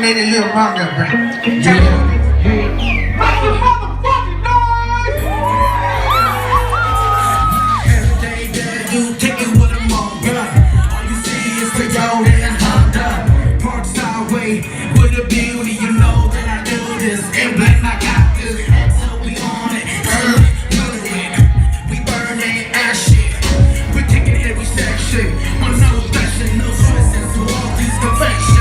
made a little manga, bro. Tell you. Make some motherfucking noise! Every day that you take it with a manga. All you see is Toyota and Honda. Parkside Way with a beauty, you know that I do this. In black, I got this. So we on it, we burning ass shit. We're taking every section. On no fashion, no stresses to all these perfections.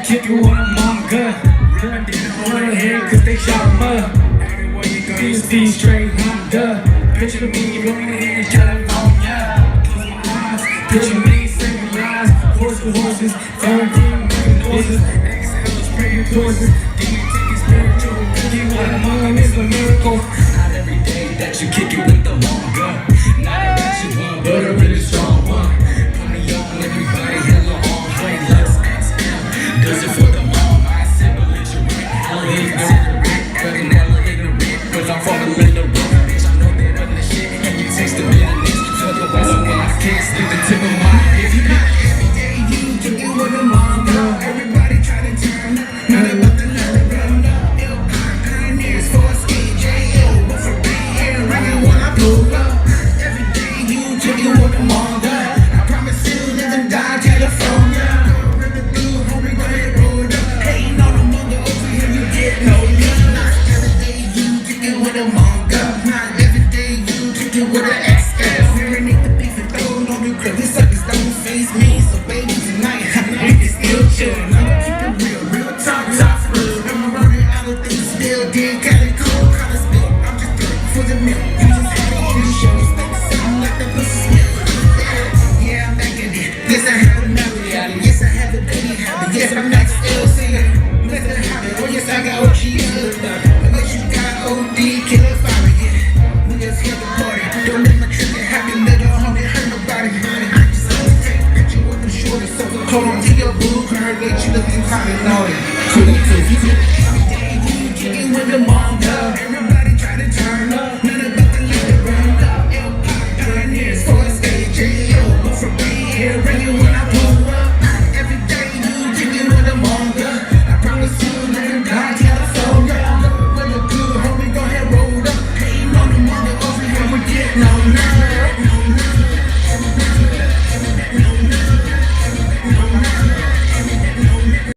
Kick it with a manga. Run down on the head cause they shot mud. Everywhere you go, you see straight Honda. Picture me blowing in California. Close my eyes, picture me singing lies. Horse to horses, phone ring, making noises. Exhale, spraying poison. Demon taking spiritual. Kicking with a manga is a miracle. Not every day that you kick it with the manga. Not a ratchet one, but a really strong one. Put me on, everybody, hello on high. Let's does it for the mom, I assemble it, you're right. Hella inconsiderate, fucking hella ignorant. Cause I'm from the little room, bitch, I know that I'm the shit. And you taste the bitterness, fuck the rest of when I can't sleep the tip of my head. Every day you took it with a manga. Everybody try to turn up, not about the leather run up. Ill pioneers for a SKJO, but for being rockin' when I pull up. Every day you took it with a manga. I promise you live and die California. Yes, I'm not still singing. Listen, oh yes, I got OG unless you got OD, killer fire, yeah. We just hit the party. Don't let my trigger happen, nigga, homie, hurt nobody. I just take a picture with them shorties, so hold on to your boo, heard that you looking kinda nice.